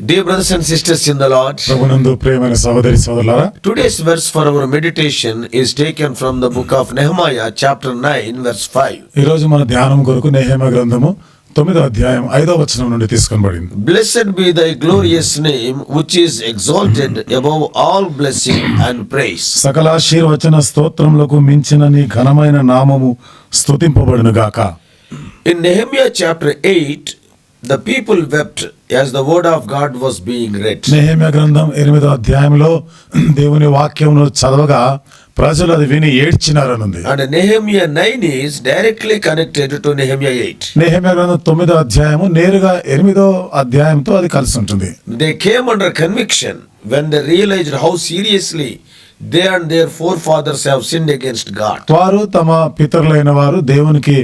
Dear brothers and sisters in the Lord, ప్రభునందు ప్రియమైన సహోదరి సహోదరులారా, today's verse for our meditation is taken from the book of Nehemiah, chapter 9, verse 5. ఈ రోజు మన ధ్యానం కొరకు నెహెమ్యా గ్రంథము 9వ అధ్యాయం 5వ వచనం నుండి తీసుకొనబడింది. Blessed be thy glorious name, which is exalted above all blessing and praise. సకల ఆశీర్వచన స్తోత్రములకు మించిన నీ ఘనమైన నామము స్తుతింపబడును గాక. In Nehemiah chapter 8, the people wept as the word of God was being read. Nehemiah గ్రంథం 8వ అధ్యాయంలో దేవుని వాక్యమును చదవగా ప్రజలు అది విని ఏడ్చినారనుంది. And Nehemiah 9 is directly connected to Nehemiah 8. Nehemiah గ్రంథం 9వ అధ్యాయము నేరుగా 8వ అధ్యాయంతో అది కలిసి ఉంటుంది. They came under conviction when they realized how seriously they and their forefathers have sinned against God. వారు తమ పితరులైన వారు దేవునికి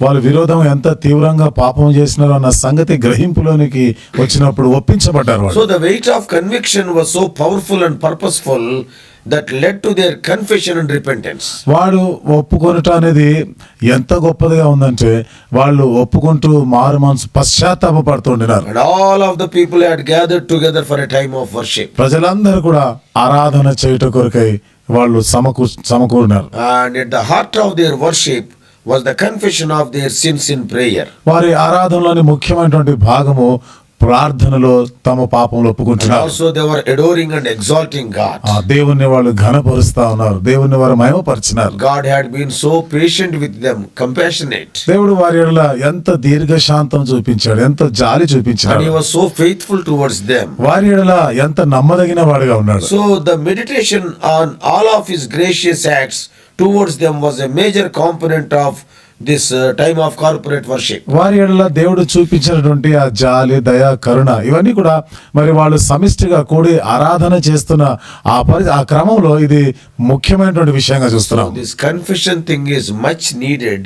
వాళ్ళ విరోధం ఎంత తీవ్రంగా పాపం చేసినారో అన్న సంగతి గ్రహింపులోనికి వచ్చినప్పుడు ఒప్పించబడ్డారు. So the weight of conviction was so powerful and purposeful that led to their confession and repentance. వాడు ఒప్పుకొనుట అనేది ఎంత గొప్పదిగా ఉందంటే వాళ్ళు ఒప్పుకుంటూ మారు మనసు పశ్చాత్తాపపడుతుండినారు. And all of the people had gathered together for a time of worship. ప్రజలందరూ కూడా ఆరాధన చేయుట కొరకై వాళ్ళు సమకూరినారు. And at the heart of their worship was the confession of their sins in prayer. వారి ఆరాధనలోని ముఖ్యమైనటువంటి భాగము ప్రార్థనలో తమ పాపములు ఒప్పుకుంటున్నారు. Also they were adoring and exalting God. ఆ దేవుణ్ణి వాళ్ళు ఘనపరుస్తా ఉన్నారు, దేవుణ్ణి వారు మహిమపరిచినారు. God had been so patient with them, compassionate. దేవుడు వారి ఎడల ఎంత దీర్ఘశాంతం చూపించాడు, ఎంత జాలి And చూపించాడు. he was so faithful towards them. వారి ఎడల ఎంత నమ్మదగిన వాడుగా ఉన్నాడు. So the meditation on all of his gracious acts towards them was a major component of this time of corporate worship. వారి ఎడల దేవుడు చూపించినటువంటి ఆ జాలి, దయ, కరుణ ఇవన్నీ కూడా మరి వాళ్ళు సమిష్టిగా కూడి ఆరాధన చేస్తున్న ఆ క్రమంలో ఇది ముఖ్యమైనటువంటి విషయంగా చూస్తున్నాం. This confession thing is much needed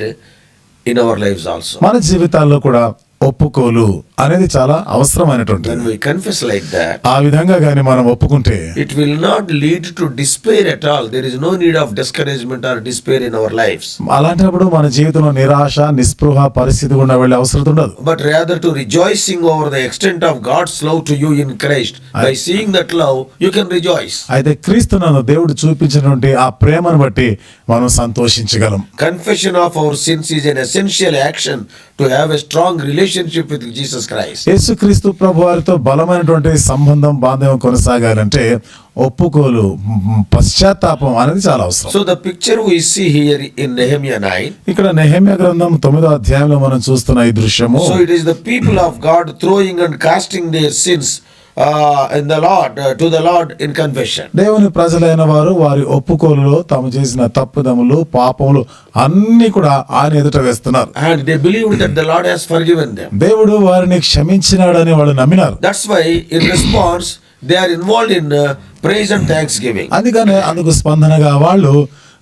in our lives also. మన జీవితాల్లో కూడా ఒప్పుకోలు అనేది చాలా అవసరమైనటువంటి. When we confess like that, ఆ విధంగా గాని మనం ఒప్పుకుంటే it will not lead to despair at all. There is no need of discouragement or despair in our lives. అలాంటప్పుడు మన జీవితంలో నిరాశ, నిస్పృహ పరిస్థితి గుండా వెళ్ళే అవసరం ఉండదు. But rather to rejoicing over the extent of God's love to you in Christ. By seeing that love, you can rejoice. అయితే క్రీస్తునందు దేవుడు చూపించినటువంటి ఆ ప్రేమను బట్టి మనం సంతోషించగలం. Confession of our sins is an essential action to have a strong relationship with Jesus Christ. యేసుక్రీస్తు ప్రభువారితో బలమైనటువంటి సంబంధం, బాంధవ్యం కొనసాగాలంటే ఒప్పుకోలు, పశ్చాత్తాపం అనేది చాలా అవసరం. So the picture we see here in Nehemiah 9. ఇక్కడ నెహెమ్యా గ్రంథం 9వ అధ్యాయంలో మనం చూస్తున్న ఈ దృశ్యము. So it is the people of God throwing and casting their sins in the Lord to the Lord in confession. దేవుని ప్రజలైన వారు వారి ఒప్పుకోలులో తాము చేసిన తప్పుదములు, పాపములు అన్ని కూడా ఆయన ఎదుట వేస్తున్నారు. And they believed that the Lord has forgiven them. దేవుడు వారిని క్షమించినాడని వాళ్ళు నమ్మినారు. That's why in response they are involved in praise and thanksgiving. అందుకనే అందుకు స్పందనగా వాళ్ళు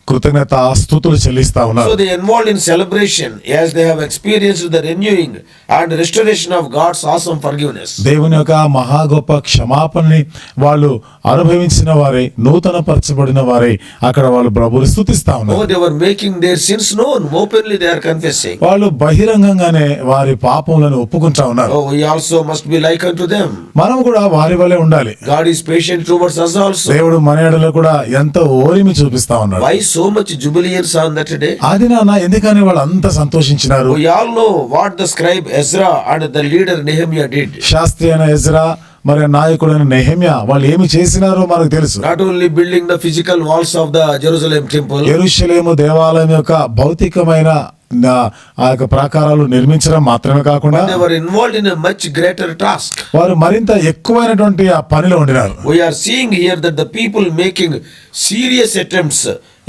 కృతజ్ఞత స్తుతులు చెల్లిస్తా ఉన్నారు. So they involved in celebration as they have experienced the renewing and restoration of God's awesome forgiveness. దేవుని యొక్క మహా గొప్ప క్షమాపణని వాళ్ళు అనుభవించిన వారే, నూతన పరచబడిన వారే అక్కడ వాళ్ళు ప్రభువుని స్తుతిస్తా ఉన్నారు. Oh, they were making their sins known. Openly they are confessing. వాళ్ళు బహిరంగంగానే వారి పాపములను ఒప్పుకుంటా ఉన్నారు. Oh, we also must be like unto them. మనం కూడా వారి వలె ఉండాలి. God is patient towards us also. దేవుడు మన ఎడల కూడా ఎంతో ఓరిమి చూపిస్తా ఉన్నాడు. Why so much jubilance on that day? అది నాన్న ఎందుకని వాళ్ళు అంత సంతోషించినారు? We all know what the scribe Ezra and the leader Nehemiah did. Sastry అయిన ఎజ్రా మరి నాయకుడైన నెహెమ్యా వాళ్ళు ఏమి చేసినారో మనకు తెలుసు. Not only building the physical walls of the Jerusalem temple, యెరూషలేము దేవాలయం యొక్క భౌతికమైన ఆ యొక్క ప్రాకారాలు నిర్మించడం మాత్రమే కాకుండా they were involved in a much greater task. వారు మరింత ఎక్కువైనటువంటి ఆ పనిలో ఉండినారు. We are seeing here that the people making serious attempts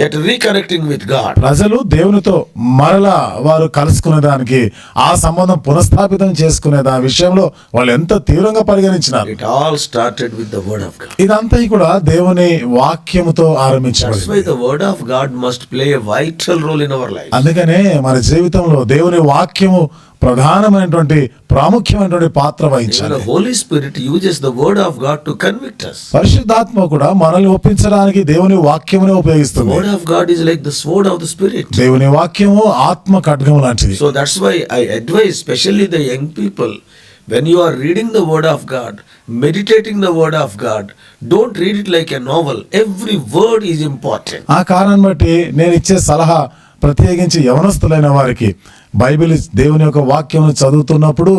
at reconnecting with God. ప్రజలు దేవునితో మరలా వారు కలుసుకునే దానికి, ఆ సంబంధం పునఃస్థాపితం చేసుకునే దాని విషయంలో వాళ్ళు ఎంత తీవ్రంగా పరిగణించినారు. It all started with the word of God. ఇదంతా కూడా దేవుని వాక్యముతో ఆరంభించబడింది. That's why the word of God must play a vital role in our lives. అందుకనే మన జీవితంలో దేవుని వాక్యము ప్రధానమైనటువంటి ప్రాముఖ్యమైనటువంటి పాత్ర వహించాలి. The Holy Spirit uses the word of God to convict us. పరిశుద్ధాత్మ కూడా మనల్ని ఒప్పించడానికి దేవుని వాక్యమునే ఉపయోగిస్తుంది. The word of God is like the sword of the Spirit. దేవుని వాక్యము ఆత్మ ఖడ్గము లాంటిది. So that's why I advise especially the young people, When you are reading the word of God, meditating the word of God, don't read it like a novel. Every word is important. ఆ కారణం బట్టి నేను ఇచ్చే సలహా ప్రత్యేకించి యవనస్తులైన వారికి Bible దేవుని యొక్క వాక్యం చదువుతున్నప్పుడు,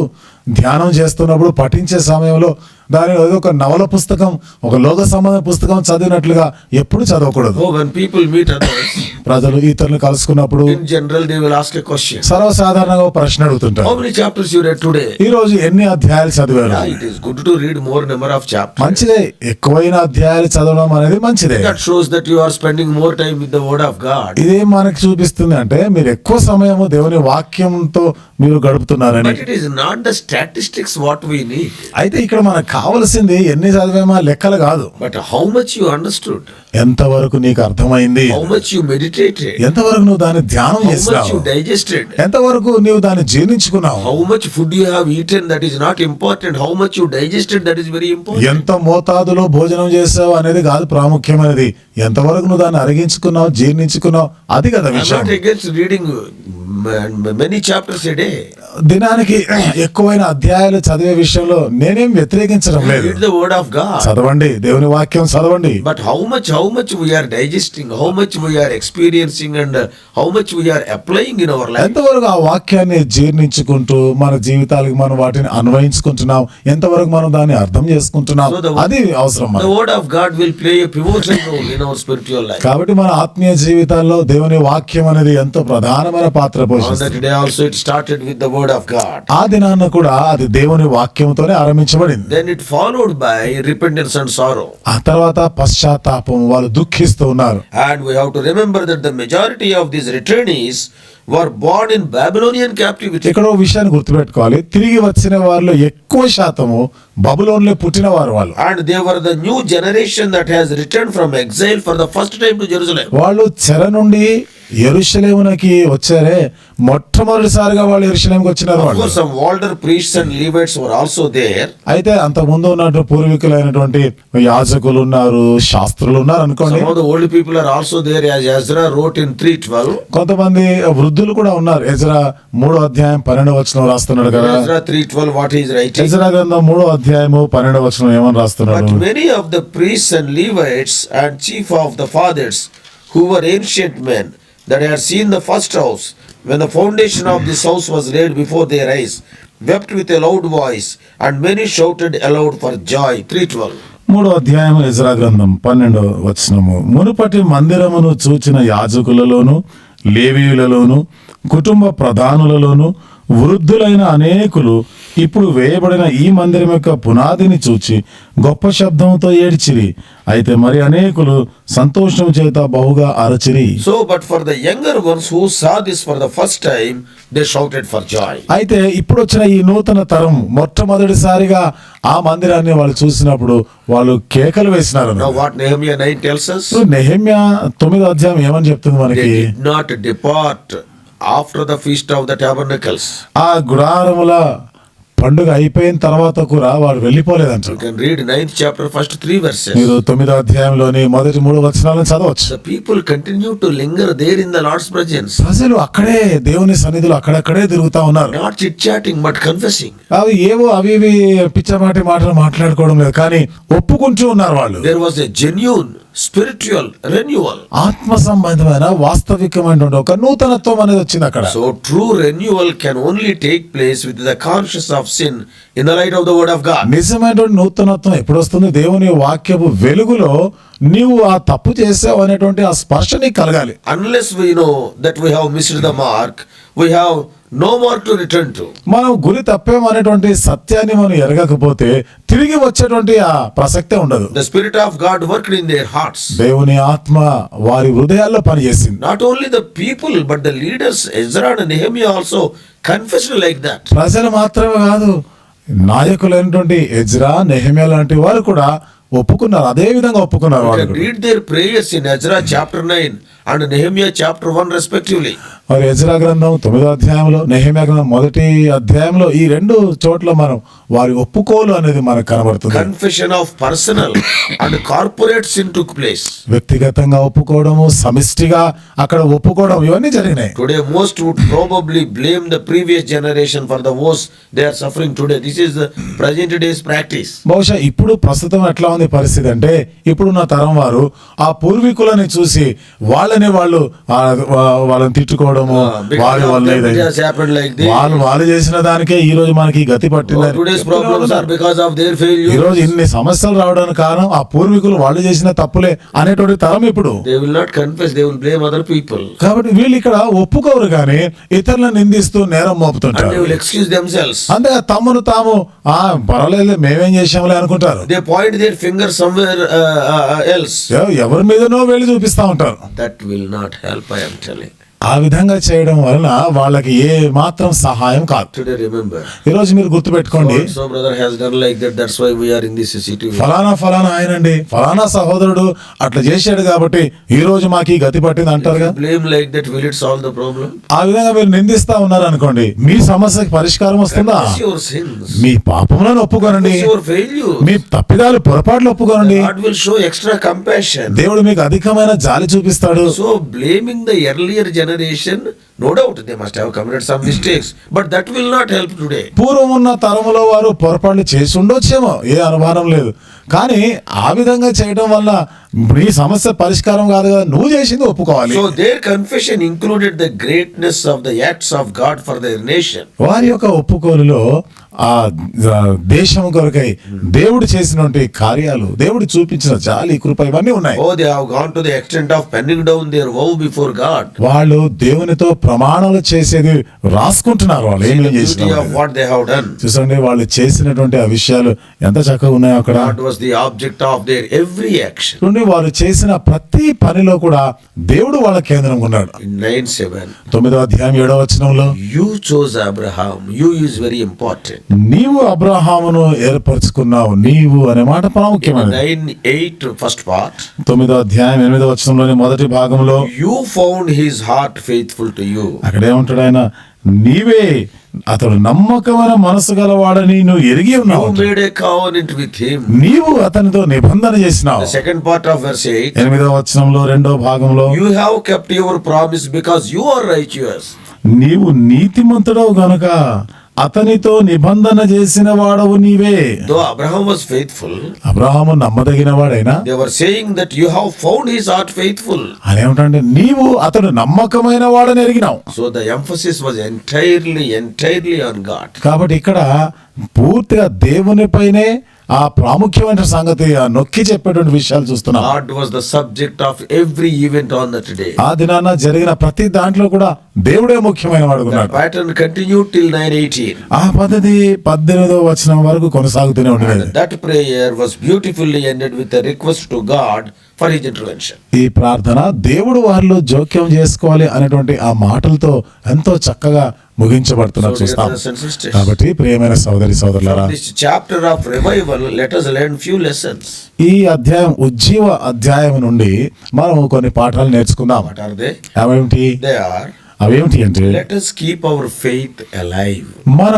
ధ్యానం చేస్తున్నప్పుడు, పఠించే సమయంలో దాని ఏదో ఒక నవల పుస్తకం, ఒక లోక సంబంధ పుస్తకం చదివినట్లుగా ఎప్పుడు చదవకూడదు. Oh, when people meet others, ప్రజలు ఇతరులు కలుసుకున్నప్పుడు in general they will ask a question. సర్వసాధారణంగా ఒక ప్రశ్న అడుగుతుంటారు. How many chapters you read today? ఈ రోజు ఎన్ని అధ్యాయాలు చదివారు? Yeah, it is good to read more number of chapters. మంచిదే, ఎక్కువైన అధ్యాయాలు చదవడం అనేది మంచిదే. That shows that you are spending more time with the word of God. ఇదేం మనకి చూపిస్తుంది అంటే మీరు ఎక్కువ సమయము దేవుని వాక్యంతో మీరు గడుపుతున్నారని. But it is not the statistics what we need, అయితే ఇక్కడ మనకు కావలసింది ఎన్ని చదివామా లెక్కలు కాదు, but how much you understood, ఎంతవరకు నీకు అర్థమైంది, how much you meditated, ఎంతవరకు నువ్వు దాన్ని ధ్యానం how much చేసినావు, you digested, ఎంతవరకు నీవు దాన్ని జీర్ణించుకున్నావు, how much food you have eaten, that is not important. How much you digested, that is very important. ఎంత మోతాదులో భోజనం చేసావు అనేది కాదు ప్రాముఖ్యమైనది, ఎంతవరకు నువ్వు దాన్ని అరిగించుకున్నావు, జీర్ణించుకున్నావు, అది కదా I'm విషయం. not against reading many chapters a day. దినానికి ఎక్కువైన అధ్యాయాలు చదివే విషయంలో నేనేం వ్యతిరేకించడం లేదు. Read the word of God. చదవండి, దేవుని వాక్యం చదవండి. But how much we are digesting, how much we are experiencing, and how much we are applying in our life. ఎంతవరకు ఆ వాక్యాన్ని జీర్ణించుకుంటూ మన జీవితాలకు మనం వాటిని అన్వయించుకుంటున్నాం, ఎంతవరకు మనం దాన్ని అర్థం చేసుకుంటున్నాం, అది అవసరం The మనకు. word of God will play a pivotal role in our spiritual life. కాబట్టి మన ఆత్మీయ జీవితాల్లో దేవుని వాక్యం అనేది ఎంతో ప్రధానమైన పాత్ర On పోషిస్తుంది. that day also it started with the word of God. ఆ దినాన్న కూడా అది దేవుని వాక్యంతోనే ఆరంభించబడింది. Then it followed by repentance and sorrow. ఆ తర్వాత పశ్చాత్తాపం, వాళ్ళు దుఃఖిస్తూ ఉన్నారు. And we have to remember that the majority of these returnees were born in Babylonian captivity. ఇక్కడ ఓ విషయాన్ని గుర్తుపెట్టుకోవాలి, తిరిగి వచ్చిన వారిలో ఎక్కువ శాతము బబులోనులో పుట్టిన వారు వాళ్ళు. And they were the new generation that has returned from exile for the first time to Jerusalem. వాళ్ళు చెర నుండి యెరూషలేమునకి వచ్చారే, మొట్టమొదటిసారిగా వాళ్ళు యెరూషలేముకి వచ్చినారు Of వాళ్ళు. course, some older priests and Levites were also there. అయితే అంత ముందు ఉన్నట్టు పూర్వీకులైనటువంటి యాజకులు ఉన్నారు, శాస్త్రులు ఉన్నారు అనుకోండి. Some of the old people are also there, as Ezra wrote in 3:12. కొంతమంది వృద్ధులు కూడా ఉన్నారు. ఎజ్రా 3వ అధ్యాయం 12వ వచనం రాస్తున్నాడు కదా. Ezra 3:12, what he is writing. Ezra గ్రంథం 3వ అధ్యాయము 12వ వచనం ఏమని రాస్తున్నాడు? But many of the priests and Levites and chief of the fathers, who were ancient men, that had seen the first house, when the foundation of this house was laid before their eyes, wept with a loud voice, and many shouted aloud for joy. 3:12. 3వ అధ్యాయం Ezra గ్రంథం 12వ వచనము. మునుపటి మందిరమును చూచిన యాజకులలోను, లేవీయులలోను, కుటుంబ ప్రధానులలోను వృద్ధులైన అనేకులు ఇప్పుడు వేయబడిన ఈ మందిరం యొక్క పునాదిని చూచి గొప్ప శబ్దంతో ఏడ్చిరి. అయితే మరి అనేకులు సంతోషం చేత బహుగా అరచిరి. So, but for the younger ones who saw this for the first time, they shouted for joy. అయితే ఇప్పుడు వచ్చిన ఈ నూతన తరం మొట్టమొదటిసారిగా ఆ మందిరాన్ని వాళ్ళు చూసినప్పుడు వాళ్ళు కేకలు వేసినారు. Now, what Nehemiah 9 tells us? Nehemiah 9వ అధ్యాయం ఏమని చెప్తుంది They మనకి? did not depart after the feast of the tabernacles. ఆ గుడారముల పండుగ అయిపోయిన తర్వాత కూడా వారు వెళ్ళిపోలేదంట. You can read 9th chapter, first 3 verses. మీరు 9వ అధ్యాయంలోని మొదటి 3 వచనాలను చదవచ్చు. The people continue to linger there in the Lord's presence, ప్రజలు అక్కడే దేవుని సన్నిధిలో అక్కడక్కడే తిరుగుతా ఉన్నారు. not chit-chatting but confessing. అవి ఏవో అవి ఇవి పిచ్చమాటి మాటలు మాట్లాడుకోవడం లేదు, కానీ ఒప్పుకుంటూ ఉన్నారు వాళ్ళు. There was a genuine spiritual renewal. ఆత్మ సంబంధమైన వాస్తవికమైనటువంటి ఒక నూతనత్వం అనేది వచ్చింది అక్కడ. So true renewal can only take place with the conscience of sin in the light of the word of God. నిజమైనటువంటి నూతనత్వం ఎప్పుడు వస్తుంది? దేవుని వాక్యపు వెలుగులో నీవు ఆ తప్పు చేసావు అనేటువంటి ఆ స్పర్శ నీకు కలగాలి. Unless we know that we have missed the mark, we have no more to return to. మనం గురి తప్పేమనేటువంటి సత్యాన్ని మనం ఎరగకపోతే తిరిగి వచ్చేటువంటి ఆ ప్రసక్తే ఉండదు. The Spirit of God worked in their hearts. దేవుని ఆత్మ వారి హృదయాల్లో పనిచేసింది. Not only the people but the leaders, Ezra and Nehemiah also confessed like that. ప్రజలు మాత్రమే కాదు, నాయకులైనటువంటి ఎజ్రా, నెహెమ్యా లాంటి వారు కూడా ఒప్పుకున్నారు. అదే విధంగా ఒప్పుకున్నారు. You వాళ్ళు can కూడా. read their prayers in Ezra chapter 9 and Nehemiah chapter 1 respectively. మరి ఎజ్రా గ్రంథం 9వ అధ్యాయంలో, నెహెమ్యా గ్రంథం 1వ అధ్యాయంలో ఈ 2 చోట్ల మనం వారి ఒప్పుకోలు అనేది మనకు కనబడుతుంది. Confession of personal and corporate sin took place. వ్యక్తిగతంగా ఒప్పుకోవడము, సమిష్టిగా అక్కడ ఒప్పుకోవడం, ఇవన్నీ జరిగినాయి. Today most would probably blame the previous generation for the woes they are suffering today. This is the present day's practice. బహుశా ఇప్పుడు ప్రస్తుతం ఎట్లా ఉంది పరిస్థితి అంటే, ఇప్పుడున్న తరం వారు ఆ పూర్వీకులని చూసి వాళ్ళని తిట్టుకోవడము, It has happened like this. వాళ్ళు చేసిన దానికే ఈ రోజు మనకి ఈ గతి పట్టింది. Today's problems are because of their failure. ఈ రోజు ఇన్ని సమస్యలు రావడానికి కారణం ఆ పూర్వీకులు వాళ్ళు చేసిన తప్పులే అనేటువంటి తరం ఇప్పుడు. They will not confess, they will blame other people. కాబట్టి వీళ్ళు ఇక్కడ ఒప్పుకోరు కానీ ఇతరులను నిందిస్తూ నేరం And they మోపుతుంటారు. will excuse themselves. అంతే తమ్మును తాము పర్వాలేదు మేమేం చేశాములే అనుకుంటారు. They point their finger somewhere else. ఎవరి మీదనో వెళ్ళి చూపిస్తా ఉంటారు. That will not help, I am telling. ఆ విధంగా చేయడం వలన వాళ్ళకి ఏ మాత్రం సహాయం కాదు. Today remember. ఈ రోజు మీరు గుర్తు పెట్టుకోండి, So brother has done like that, that's why we are in this situation. ఫలానా ఆయనండి, ఫలానా సహోదరుడు అట్లా చేశాడు కాబట్టి ఈ రోజు మాకు ఈ గతి పట్టింది అంటారుగా. Blame like that, will it solve the problem? ఆ విధంగా మీరు నిందిస్తా ఉన్నారు అనుకోండి, మీ సమస్యకి పరిష్కారం వస్తుందా? Confess your sins. మీ పాపములను ఒప్పుకోనండి, Confess your failure. మీ తప్పిదాలు పొరపాట్లు ఒప్పుకోనండి. God will show extra compassion. దేవుడు మీకు అధికమైన జాలి చూపిస్తాడు. So blaming the earlier generation, no doubt they must have committed some mistakes, but that will not help today. పూర్వం ఉన్న తరములో వారు పొరపాట్లు చేసి ఉండొచ్చేమో, ఏ అనుమానం లేదు. కానీ ఆ విధంగా చేయడం వల్ల నీ సమస్య పరిష్కారం కాదు కదా, నువ్వు చేసింది ఒప్పుకోవాలి. So their confession included the greatness of the acts of God for their nation. వారి యొక్క ఒప్పుకోలులో ఆ దేశం కొరకై దేవుడు చేసినటువంటి కార్యాలు, దేవుడు చూపించిన జాలి, కృప ఇవన్నీ ఉన్నాయి. Oh, they have gone to the extent of penning down their vow before God. వాళ్ళు దేవునితో ప్రమాణాలు చేసేది రాసుకుంటున్నారు. వాళ్ళు ఏం The beauty చేసినారు of what they have done. చూసండి, వాళ్ళు చేసినటువంటి ఆ విషయాలు ఎంత చక్కగా ఉన్నాయో అక్కడ. God was the object of their every action. చూడండి, వాళ్ళు చేసిన ప్రతి పనిలో కూడా దేవుడు వాళ్ళ కేంద్రంగా ఉన్నాడు. In 9:7, 9వ అధ్యాయం 7వ వచనంలో, you chose Abraham. You is very important. నీవు అబ్రహామును ఏర్పరచుకున్నావు. నీవు అనే మాట In ప్రాముఖ్యమైనది. 9:8 first part, 9వ అధ్యాయం 8వ వచనంలోని మొదటి భాగంలో you found his heart faithful to you. అక్కడేమంటాడు ఆయన, నీవే అతడు నమ్మకమైన మనసు గలవాడని నువ్వు ఎరిగి ఉన్నావు. You made a covenant with him. నీవు అతనితో నిబంధన చేసినావు. The second part of verse 8, 8వ వచనంలో 2వ భాగంలో, you have kept your promise because you are righteous. నీవు నీతిమంతుడవు గనుక అతనితో నిబంధన చేసిన వాడవు నీవే. Though Abraham was faithful, Abraham నమ్మదగిన వాడైనా they were saying that you have found his heart faithful. అదేమిటంటే నీవు అతడు నమ్మకమైన వాడని ఎరిగినావు. So the emphasis was entirely on God. కాబట్టి ఇక్కడ పూర్తిగా దేవునిపైనే ఆ ప్రాముఖ్యమైన సంగతి నొక్కి చెప్పేటువంటి విషయాలు చూస్తున్నాం. God was the subject of every event on that day. ఆ దినాన జరిగిన ప్రతి దాంట్లో కూడా దేవుడే ముఖ్యమైన వాడు The ఉన్నాడు. pattern continued till 9:18. ఆ పద్ధతి 18వ వచనం వరకు కొనసాగుతూనే ఉండేది. And that prayer was beautifully ended with a request to God for his intervention. ఈ ప్రార్థన దేవుడు వారిలో జోక్యం చేసుకోవాలి అనేటువంటి ఆ మాటలతో ఎంతో చక్కగా ముగించబడుతున్నట్టు So, dear చూస్తాం. brothers and sisters, కాబట్టి ప్రియమైన సోదరి సోదరులారా, from this chapter of revival, let us learn few lessons. ఈ అధ్యాయం ఉజ్జీవ అధ్యాయం నుండి మనం కొన్ని పాఠాలు నేర్చుకుందాం. What are they? అవేమిటి They are, అవేమిటి అంటే, let us keep our faith alive మన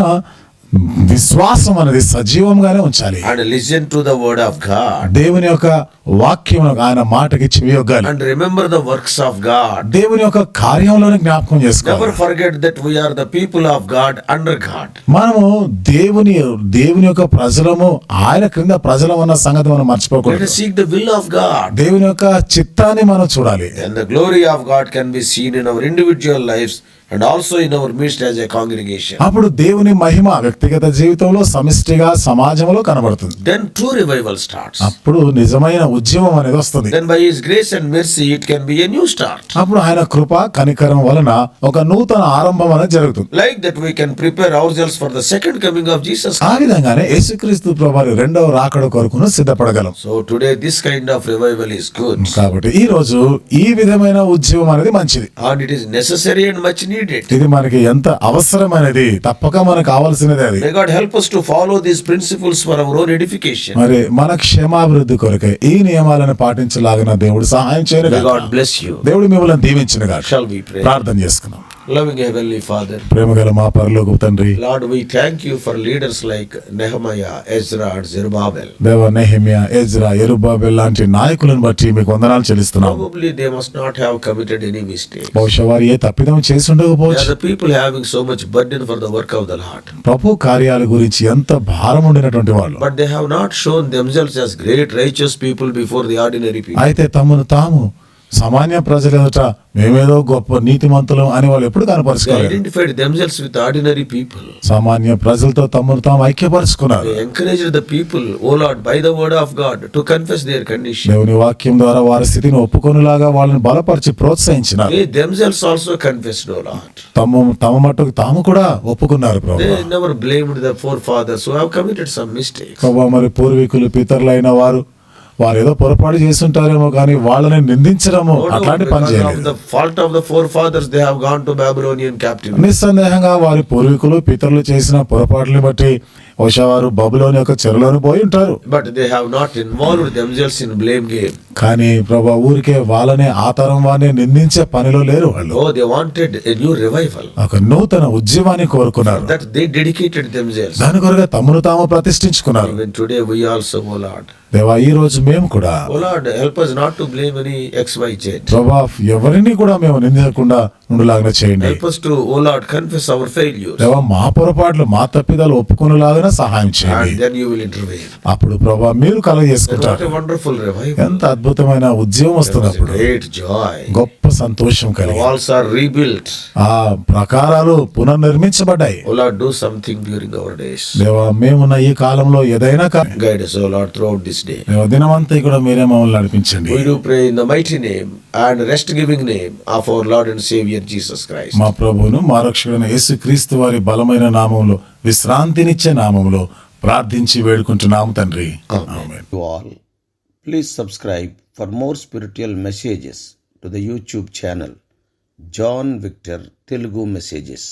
విశ్వాసం అనేది సజీవంగానే ఉంచాలి. and listen to the word of God దేవుని యొక్క వాక్యం ఆయన మాటకి చెవి యొగ్గాలి. and remember the works of God. దేవుని యొక్క కార్యంలోనే జ్ఞాపకం Never చేసుకోవాలి. forget that we are the people of God under God. మనము దేవుని యొక్క ప్రజలము, ఆయన క్రింద ప్రజలం అన్న సంగతి మనం Let మర్చిపోకూడదు. us seek the will of God. దేవుని యొక్క చిత్తాన్ని మనం చూడాలి. And the glory of God can be seen in our individual lives and also in our midst as a congregation. అప్పుడు దేవుని మహిమ వ్యక్తిగత జీవితంలో సమిష్టిగా సమాజంలో కనబడుతుంది. Then true revival starts. అప్పుడు నిజమైన ఉద్యమం అనేది వస్తుంది. Then by his grace and mercy it can be a new start. అప్పుడు ఆయన కృప కనికరం వలన ఒక నూతన ఆరంభం అనేది జరుగుతుంది. Like that we can prepare ourselves for the second coming of Jesus ఆ Christ. విధంగానే యేసుక్రీస్తు ప్రభువారి రెండవ రాకడ కొరకును సిద్ధపడగలం. So today this kind of revival is good కాబట్టి ఈ రోజు ఈ విధమైన ఉద్యమం అనేది మంచిది. and it is necessary and much needed. ఇది మనకి ఎంత అవసరమైనది, తప్పక మనకు కావాల్సినది అది. May God help us to follow these principles for our own edification. మరి మన క్షేమాభివృద్ధి కొరకే ఈ నియమాలను పాటించలాగిన దేవుడు సహాయం May చేయను. God bless you. దేవుడు మిమ్మల్ని దీవించిన గాక. Shall we pray? ప్రార్థన చేసుకుందాం. Loving Heavenly Father, ప్రేమగల మా పరలోకపు తండ్రి, Lord, we thank you for leaders like Nehemiah, Ezra, and Zerubbabel. దేవ నెహెమ్యా, ఎజ్రా, యెరుబ్బాబెల్ లాంటి నాయకులను బట్టి మీకు వందనాలు చెల్లిస్తున్నాము. Probably they must not have committed any mistake. బహుశా వారు ఏ తప్పిదం చేసి They ఉండకపోవచ్చు. are the people having so much burden for the work of the Lord. ప్రభు కార్యాల గురించి ఎంత భారం ఉండినటువంటి వాళ్ళు, But they have not shown themselves as great righteous people before the ordinary people. అయితే తమను తాము సామాన్య ప్రజల ఎదుట మేమేదో గొప్ప నీతిమంతులం అని వాళ్ళు ఎప్పుడు They కనపరుచుకోలేదు. identified themselves with ordinary people. సామాన్య ప్రజలతో తమను తాము ఐక్యపరుచుకున్నారు. They encouraged the people, O Lord, by the word of God, to confess their condition. దేవుని వాక్యం ద్వారా వారి స్థితిని ఒప్పుకొనులాగా వాళ్ళని బలపరిచి ప్రోత్సహించినారు. They themselves also confessed, O Lord. తమ మట్టుకు తాము కూడా ఒప్పుకున్నారు. They ప్రభువా, never blamed the forefathers who have committed some mistakes. ప్రభువా, మరి పూర్వీకులు పితరులైన వారు ఏదో పొరపాటు చేస్తుంటారేమో కానీ వాళ్ళని నిందించడము No, no, అట్లాంటి పని because of చేయలేదు. the fault of the forefathers, they have gone to Babylonian captivity. నిస్సందేహంగా వారి పూర్వీకులు పితరులు చేసిన పొరపాట్లని బట్టి బహుశా వారు బబులోని యొక్క చెరలోని పోయి ఉంటారు. But they have not involved themselves in blame game. కానీ ప్రభా, ఊరికే వాళ్ళనే ఆ తరం వారిని నిందించే పనిలో లేరు వాళ్ళు. Oh, they wanted a new revival. ఒక నూతన ఉద్యమాన్ని కోరుకున్నారు. That they dedicated themselves. దాని కొరగా తమను తాము ప్రతిష్ఠించుకున్నారు. Even today we also, O Lord. దేవా, ఈ రోజు మేము కూడా O Lord, help us not to blame any XYZ. ప్రభా, ఎవరిని కూడా మేము నిందించకుండా ఉండలాగా చేయండి. Help us to, O Lord, confess our failures. దేవా, మా పొరపాట్లు మా తప్పిదాలు ఒప్పుకునేలాగా సహాయం చేయండి. And then you will intervene. అప్పుడు ప్రభా మీరు And what కలగజేసుకుంటారు. a wonderful revival. ఎంత అద్భుతమైన ఉద్యమం There వస్తుంది was a అప్పుడు. great joy. గొప్ప సంతోషం The కలిగి walls are rebuilt. ఆ ప్రకారాలు పునర్నిర్మించబడ్డాయి. O Lord, do something during our days. దేవా, మేమున్న ఈ కాలంలో ఏదైనా Guide us, O Lord, throughout this day. దేవా, దినమంతా కూడా మీరే మమ్మల్ని నడిపించండి. We do pray in the mighty name and rest-giving name of our Lord and Savior Jesus Christ. మా ప్రభువును మా రక్షకుడైన యేసుక్రీస్తు వారి బలమైన నామములో, విశ్రాంతినిచ్చే నామములో ప్రార్థించి వేడుకుంటున్నాము తండ్రి. ఆమేన్. To all, please subscribe for more spiritual messages to the YouTube channel John Victor Telugu Messages.